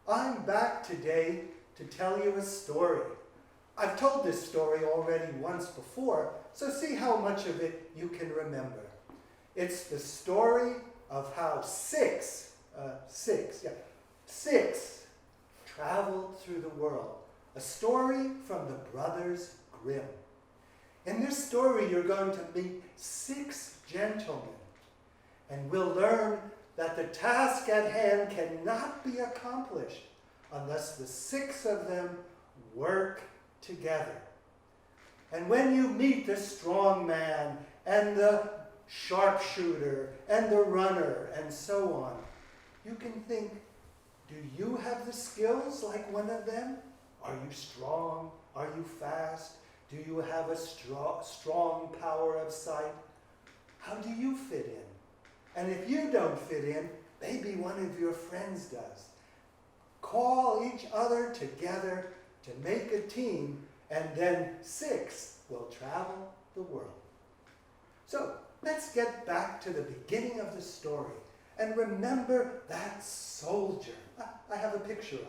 I'm back today to tell you a story. I've told this story already once before, so see how much of it you can remember. It's the story of how six traveled through the world. A story from the Brothers Grimm. In this story, you're going to meet 6 gentlemen, and we'll learn that the task at hand cannot be accomplished unless the 6 of them work together. And when you meet the strong man and the sharpshooter and the runner and so on, you can think, do you have the skills like one of them? Are you strong? Are you fast? Do you have a strong power of sight? How do you fit in? And if you don't fit in, maybe one of your friends does. Call each other together to make a team, and then 6 will travel the world. So let's get back to the beginning of the story and remember that soldier. I have a picture of him.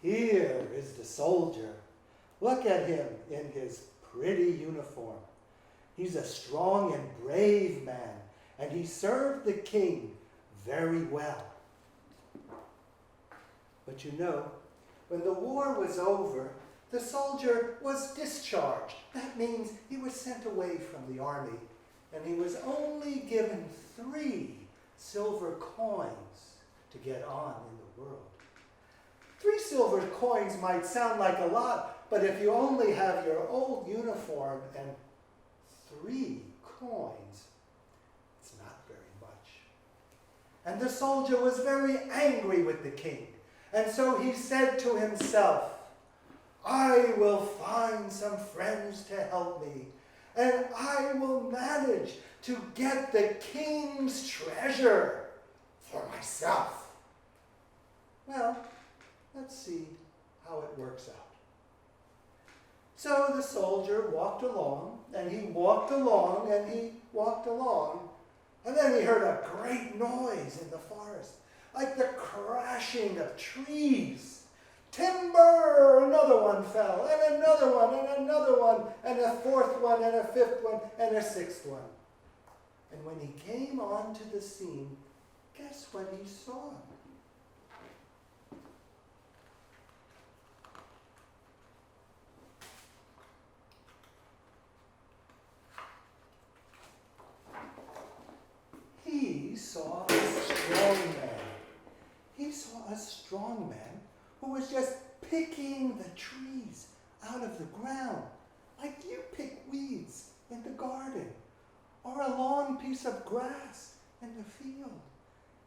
Here is the soldier. Look at him in his pretty uniform. He's a strong and brave man, and he served the king very well. But you know, when the war was over, the soldier was discharged. That means he was sent away from the army, and he was only given 3 silver coins to get on in the world. 3 silver coins might sound like a lot, but if you only have your old uniform and 3 coins, it's not very much. And the soldier was very angry with the king, and so he said to himself, I will find some friends to help me, and I will manage to get the king's treasure for myself. Well, let's see how it works out. So the soldier walked along, and he walked along, and he walked along, and then he heard a great noise in the forest, like the crashing of trees. Timber! Another one fell, and another one, and another one, and a 4th one, and a 5th one, and a 6th one. And when he came onto the scene, guess what he saw? He saw a strong man. He saw a strong man who was just picking the trees out of the ground, like you pick weeds in the garden, or a long piece of grass in the field.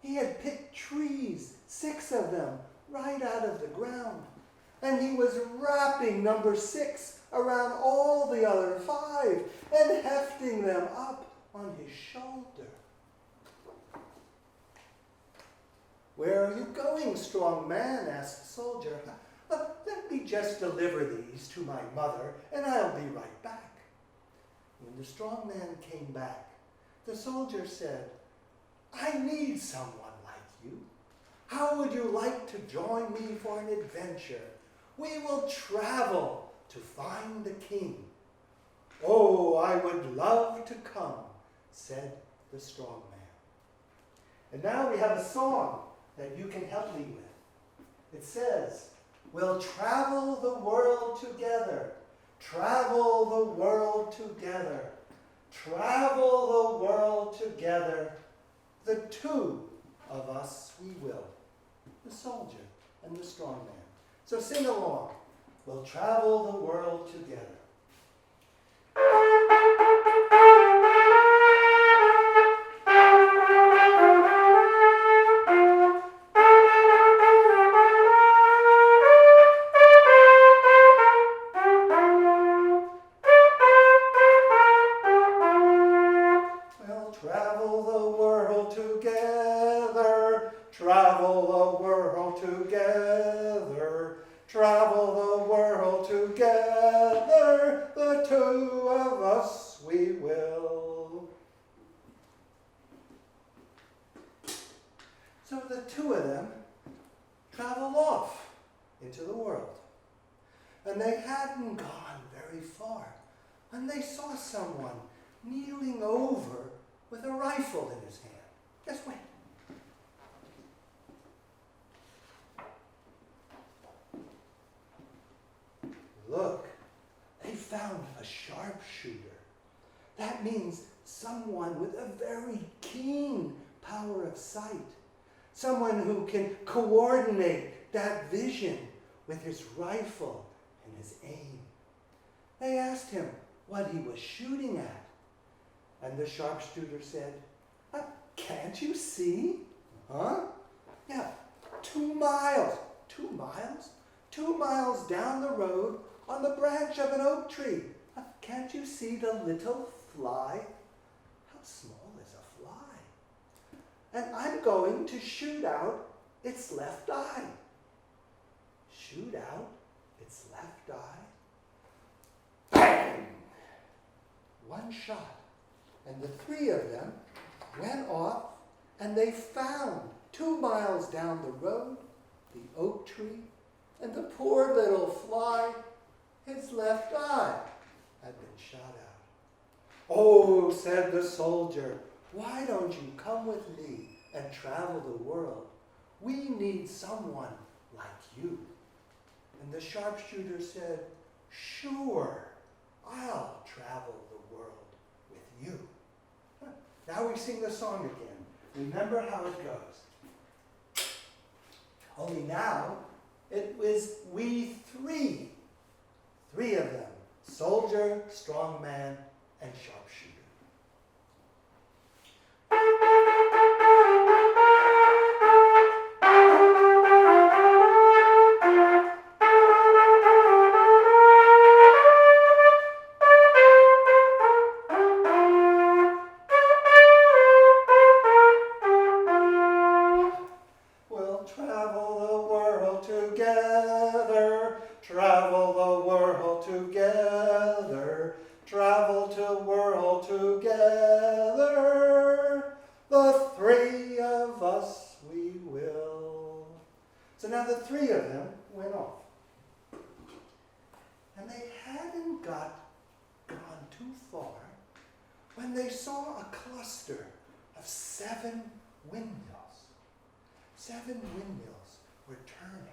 He had picked trees, 6 of them, right out of the ground, and he was wrapping number 6 around all the other 5 and hefting them up on his shoulder. Where are you going, strong man? Asked the soldier. Let me just deliver these to my mother, and I'll be right back. When the strong man came back, the soldier said, I need someone like you. How would you like to join me for an adventure? We will travel to find the king. Oh, I would love to come, said the strong man. And now we have a song that you can help me with. It says, we'll travel the world together, travel the world together, travel the world together, the 2 of us we will, the soldier and the strong man. So sing along, we'll travel the world together. Travel the world together, hadn't gone very far when they saw someone kneeling over with a rifle in his hand. Just wait. Look, they found a sharpshooter. That means someone with a very keen power of sight. Someone who can coordinate that vision with his rifle and his aim. They asked him what he was shooting at. And the sharpshooter said, can't you see? Huh? Yeah, 2 miles. 2 miles? 2 miles down the road on the branch of an oak tree. Can't you see the little fly? How small is a fly? And I'm going to shoot out its left eye. Shoot out its left eye. Bang! One shot. And the 3 of them went off, and they found 2 miles down the road the oak tree, and the poor little fly, his left eye had been shot out. Oh, said the soldier, why don't you come with me and travel the world? We need someone like you. And the sharpshooter said, sure, I'll travel the world with you. Now we sing the song again. Remember how it goes. Only now it was we 3. 3 of them. Soldier, strong man, and sharpshooter. We'll travel the world together, travel the world together, travel the world together, the 3 of us we will. So now the 3 of them went off. And they hadn't gone too far when they saw a cluster of 7 windmills. 7 windmills were turning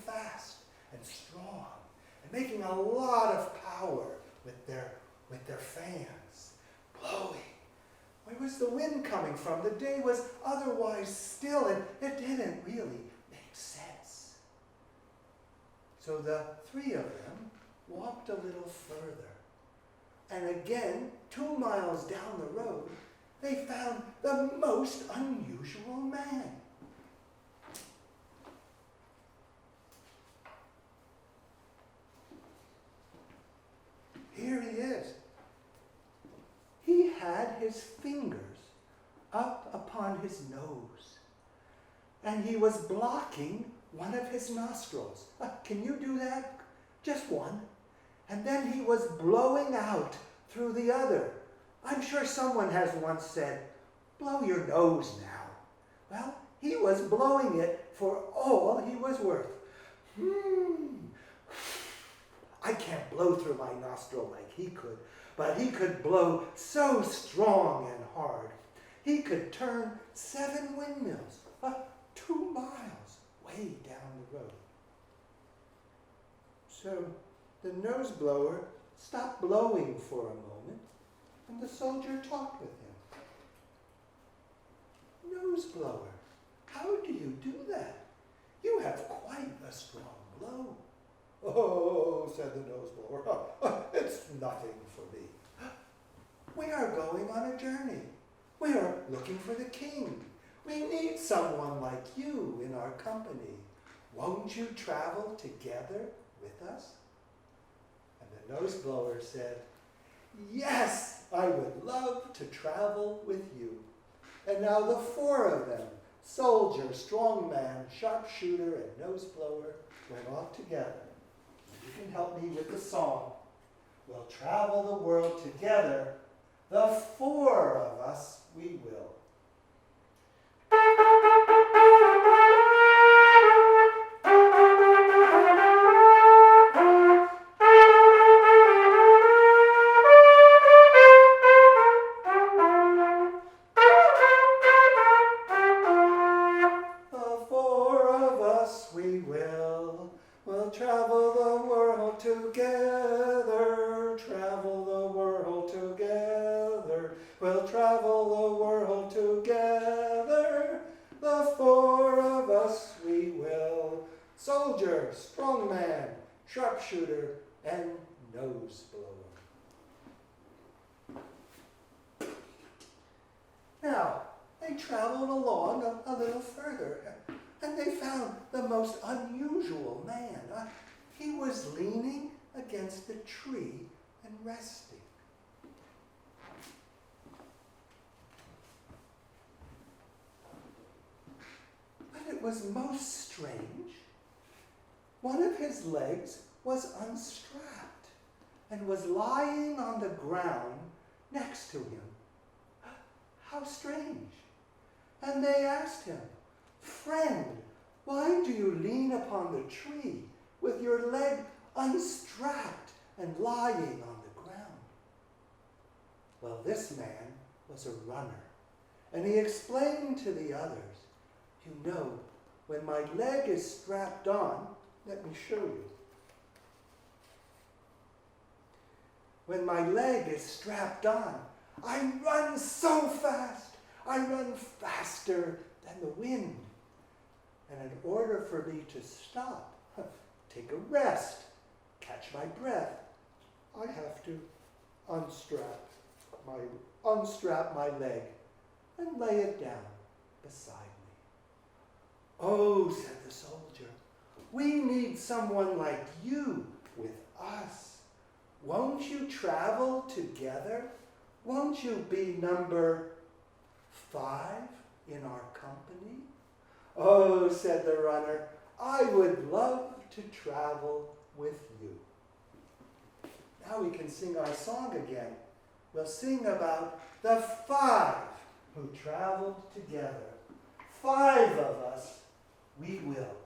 fast and strong, and making a lot of power with their fans, blowing. Where was the wind coming from? The day was otherwise still, and it didn't really make sense. So the 3 of them walked a little further, and again, 2 miles down the road, they found the most unusual man. Here he is. He had his fingers up upon his nose, and he was blocking one of his nostrils. Can you do that? Just one. And then he was blowing out through the other. I'm sure someone has once said, blow your nose now. Well, he was blowing it for all he was worth. I can't blow through my nostril like he could, but he could blow so strong and hard. He could turn 7 windmills, 2 miles way down the road. So the nose blower stopped blowing for a moment, and the soldier talked with him. Nose blower, how do you do that? You have quite a strong blow. Oh, said the nose blower, it's nothing for me. We are going on a journey. We are looking for the king. We need someone like you in our company. Won't you travel together with us? And the nose blower said, yes, I would love to travel with you. And now the 4 of them, soldier, strong man, sharpshooter, and nose blower, went off together. You can help me with the song. We'll travel the world together. The 4 of us we will. travel the world together, travel the world together. We'll travel the world together, the four of us we will. Soldier, strongman, sharpshooter, and nose blower. Now, they traveled along a little further, and they found the most unusual man. He was leaning against a tree and resting. But it was most strange. One of his legs was unstrapped and was lying on the ground next to him. How strange. And they asked him, "Friend, why do you lean upon the tree with your leg unstrapped and lying on the ground?" Well, this man was a runner, and he explained to the others, "You know, when my leg is strapped on," let me show you. "When my leg is strapped on, I run so fast. I run faster than the wind. And in order for me to stop, take a rest, catch my breath, I have to unstrap my leg and lay it down beside me." "Oh," said the soldier, "we need someone like you with us. Won't you travel together? Won't you be number 5 in our company?" "Oh," said the runner, "I would love to travel with you." Now we can sing our song again. We'll sing about the 5 who traveled together. 5 of us, we will.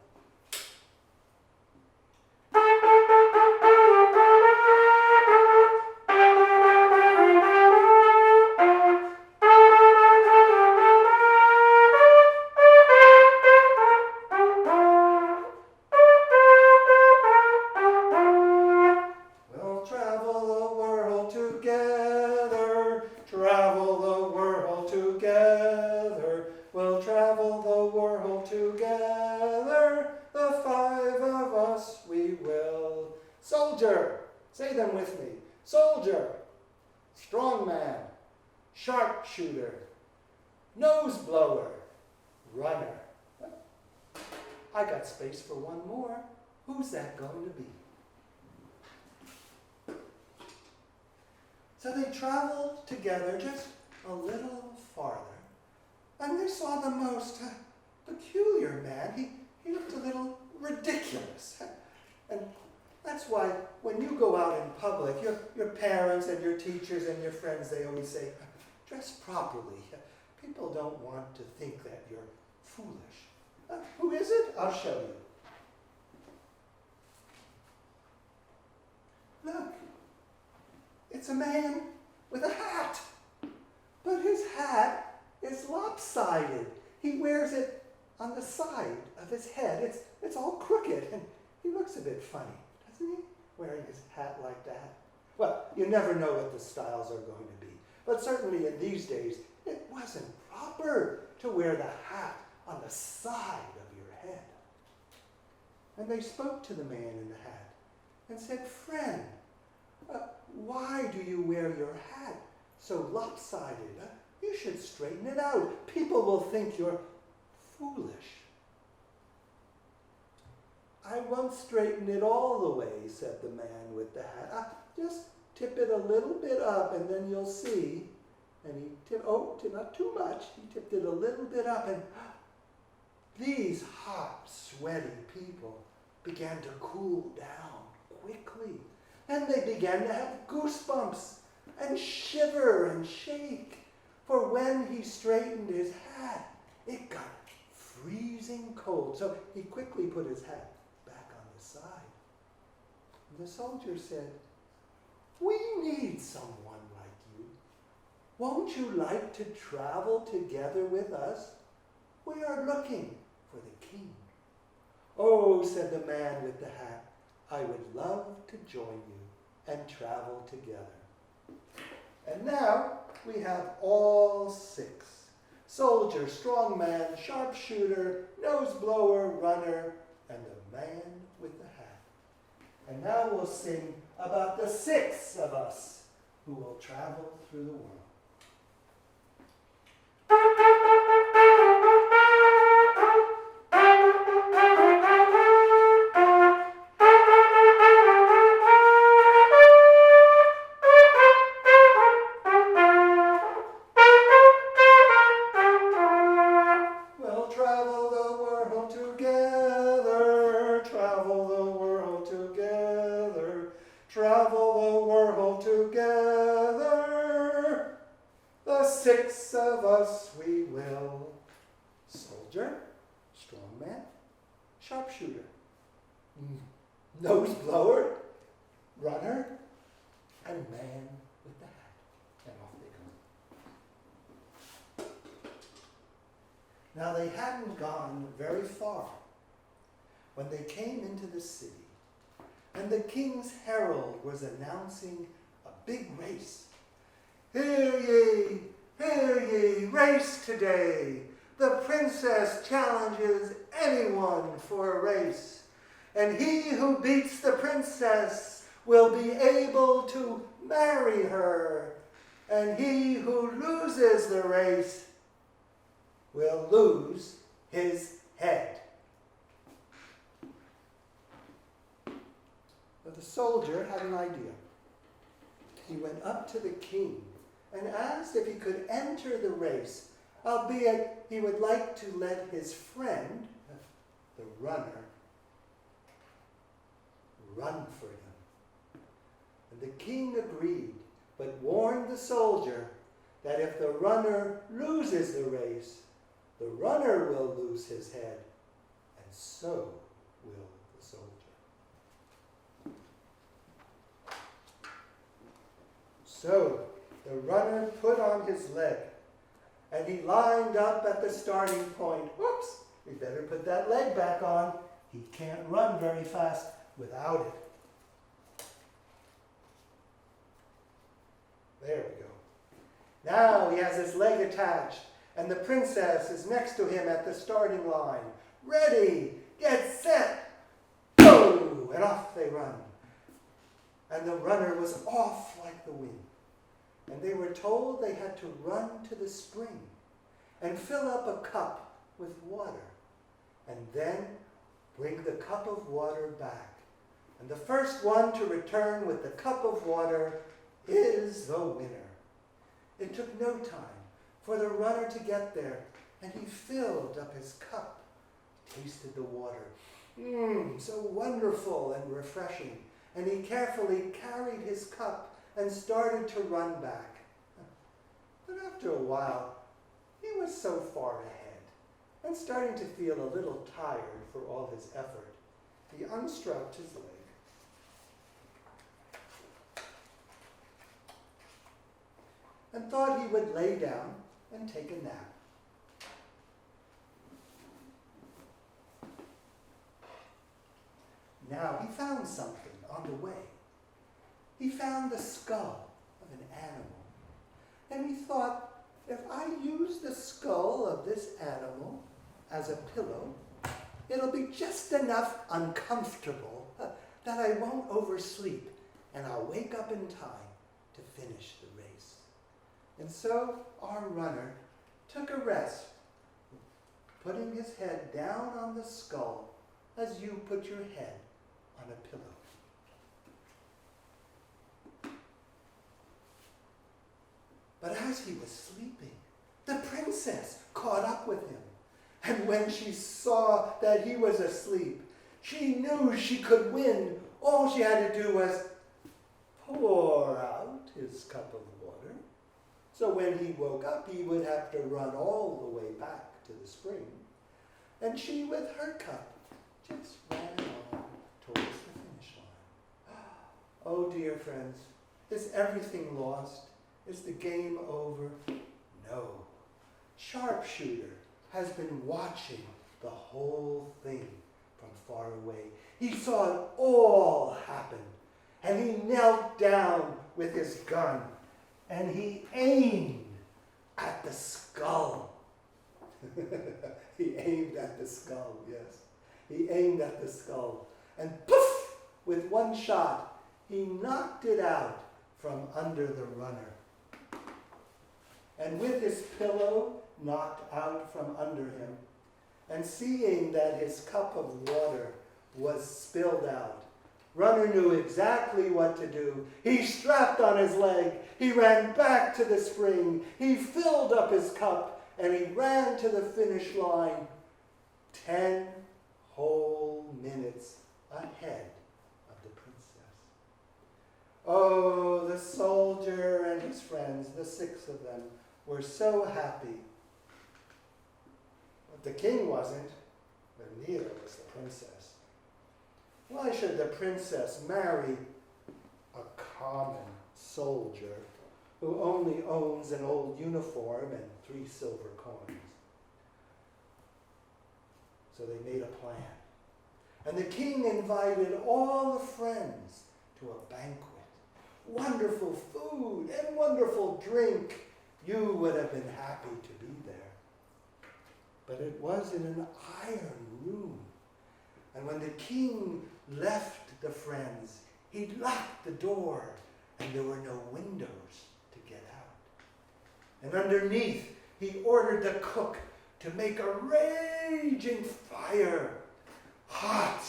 Soldier, say them with me. Soldier, strongman, sharpshooter, nose blower, runner. I got space for one more. Who's that going to be? So they traveled together just a little farther, and they saw the most peculiar man. He looked a little ridiculous. And that's why when you go out in public, your parents and your teachers and your friends, they always say, "Dress properly. People don't want to think that you're foolish." Who is it? I'll show you. Look, it's a man with a hat, but his hat is lopsided. He wears it on the side of his head. It's all crooked, and he looks a bit funny, doesn't he, wearing his hat like that? Well, you never know what the styles are going to be, but certainly in these days, it wasn't proper to wear the hat on the side of your head. And they spoke to the man in the hat and said, "Friend, why do you wear your hat so lopsided? You should straighten it out. People will think you're foolish." "I won't straighten it all the way," said the man with the hat. "Just tip it a little bit up and then you'll see." And he tipped, not too much. He tipped it a little bit up, and these hot, sweaty people began to cool down quickly. And they began to have goosebumps and shiver and shake. For when he straightened his hat, it got freezing cold. So he quickly put his hat back on the side. And the soldier said, "We need someone like you. Won't you like to travel together with us? We are looking for the king." "Oh," said the man with the hat, I would love to join you and travel together. And now we have all six. Soldier, strong man, sharpshooter, nose blower, runner, and the man with the hat. And now we'll sing about the six of us who will travel through the world. Six of us we will. Soldier, strong man, sharpshooter, nose blower, runner, and man with the hat. And off they go. Now they hadn't gone very far when they came into the city, and the king's herald was announcing a big race. Hear ye, race today. The princess challenges anyone for a race. And he who beats the princess will be able to marry her. And he who loses the race will lose his head. But the soldier had an idea. He went up to the king and asked if he could enter the race, albeit he would like to let his friend, the runner, run for him. And the king agreed, but warned the soldier that if the runner loses the race, the runner will lose his head, and so will the soldier. So the runner put on his leg, and he lined up at the starting point. Whoops, we better put that leg back on. He can't run very fast without it. There we go. Now he has his leg attached, and the princess is next to him at the starting line. Ready, get set, go! And off they run. And the runner was off like the wind. And they were told they had to run to the spring and fill up a cup with water, and then bring the cup of water back. And the first one to return with the cup of water is the winner. It took no time for the runner to get there, and he filled up his cup, tasted the water. So wonderful and refreshing. And he carefully carried his cup and started to run back. But after a while, he was so far ahead and starting to feel a little tired for all his effort. He unstrapped his leg and thought he would lay down and take a nap. Now he found something on the way. He found the skull of an animal. And he thought, if I use the skull of this animal as a pillow, it'll be just enough uncomfortable that I won't oversleep, and I'll wake up in time to finish the race. And so our runner took a rest, putting his head down on the skull as you put your head on a pillow. But as he was sleeping, the princess caught up with him. And when she saw that he was asleep, she knew she could win. All she had to do was pour out his cup of water. So when he woke up, he would have to run all the way back to the spring. And she, with her cup, just ran on towards the finish line. Oh, dear friends, is everything lost? Is the game over? No. Sharpshooter has been watching the whole thing, from far away. He saw it all happen, and he knelt down with his gun, and he aimed at the skull. He aimed at the skull, yes. He aimed at the skull, and poof, with one shot, he knocked it out from under the runner. And with his pillow knocked out from under him, and seeing that his cup of water was spilled out, Runner knew exactly what to do. He strapped on his leg, he ran back to the spring, he filled up his cup, and he ran to the finish line 10 whole minutes ahead of the princess. Oh, the soldier and his friends, the 6 of them, were so happy. But the king wasn't, but neither was the princess. Why should the princess marry a common soldier who only owns an old uniform and 3 silver coins? So they made a plan. And the king invited all the friends to a banquet. Wonderful food and wonderful drink. You would have been happy to be there. But it was in an iron room. And when the king left the friends, he locked the door, and there were no windows to get out. And underneath, he ordered the cook to make a raging fire, hot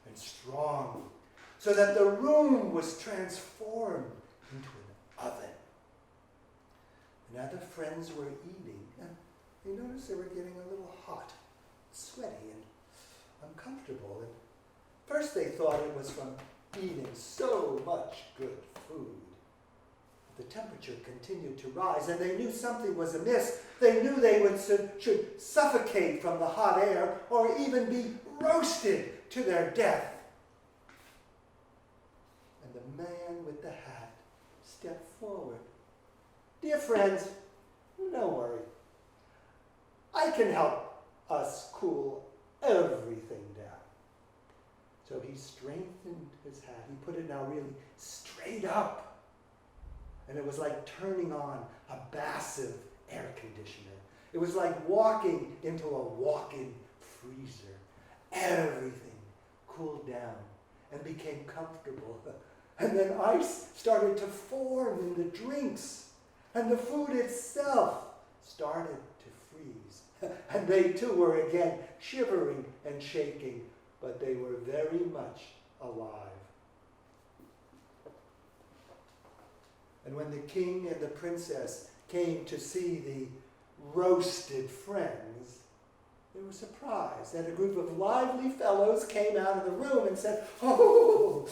and strong, so that the room was transformed into an oven. And as the friends were eating, and they noticed they were getting a little hot, sweaty, and uncomfortable. And first they thought it was from eating so much good food. The temperature continued to rise, and they knew something was amiss. They knew they should suffocate from the hot air or even be roasted to their death. And the man with the hat stepped forward. Dear friends, don't worry. I can help us cool everything down. So he straightened his hat. He put it now really straight up. And it was like turning on a massive air conditioner. It was like walking into a walk-in freezer. Everything cooled down and became comfortable. And then ice started to form in the drinks. And the food itself started to freeze. And they too were again shivering and shaking, but they were very much alive. And when the king and the princess came to see the roasted friends, they were surprised that a group of lively fellows came out of the room and said, "Oh,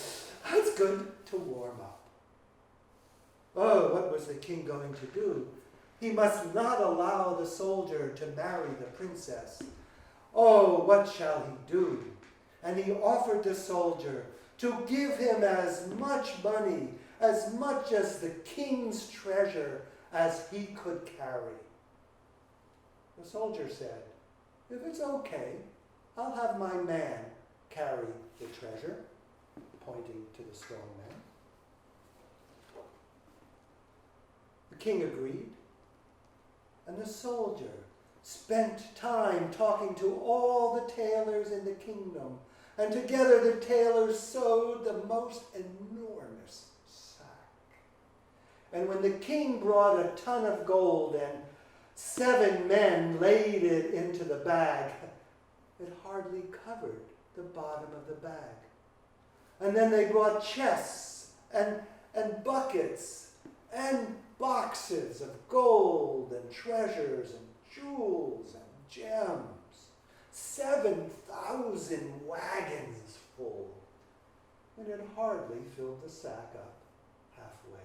that's good to warm up." Oh, what was the king going to do? He must not allow the soldier to marry the princess. Oh, what shall he do? And he offered the soldier to give him as much money, as much as the king's treasure as he could carry. The soldier said, "If it's okay, I'll have my man carry the treasure," pointing to the strong man. The king agreed, and the soldier spent time talking to all the tailors in the kingdom, and together the tailors sewed the most enormous sack. And when the king brought a ton of gold and 7 men laid it into the bag, it hardly covered the bottom of the bag. And then they brought chests and buckets and boxes of gold and treasures and jewels and gems. 7,000 wagons full. And it hardly filled the sack up halfway.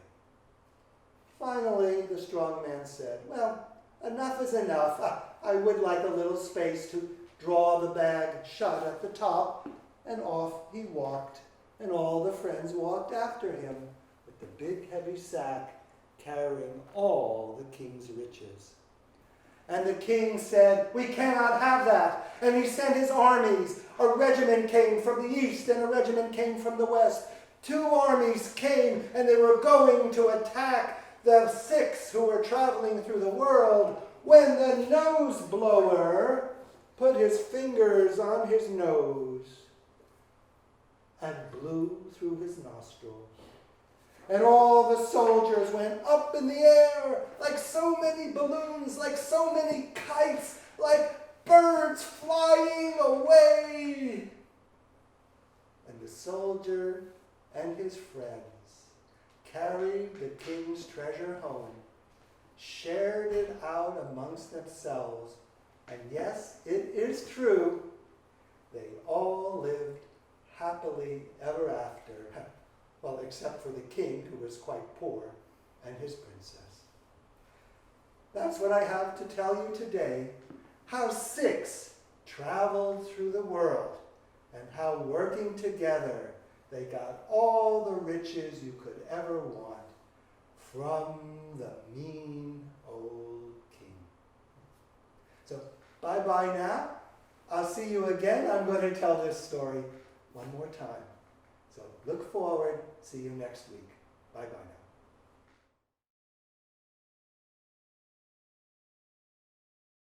Finally, the strong man said, "Well, enough is enough. I would like a little space to draw the bag shut at the top." And off he walked, and all the friends walked after him with the big heavy sack carrying all the king's riches. And the king said, "We cannot have that." And he sent his armies. A regiment came from the east and a regiment came from the west. 2 armies came and they were going to attack the 6 who were traveling through the world, when the nose blower put his fingers on his nose and blew through his nostrils. And all the soldiers went up in the air like so many balloons, like so many kites, like birds flying away. And the soldier and his friends carried the king's treasure home, shared it out amongst themselves, and yes, it is true, they all lived happily ever after. Well, except for the king, who was quite poor, and his princess. That's what I have to tell you today, how 6 traveled through the world, and how working together they got all the riches you could ever want from the mean old king. So, bye-bye now. I'll see you again. I'm going to tell this story one more time. So look forward. See you next week. Bye-bye now.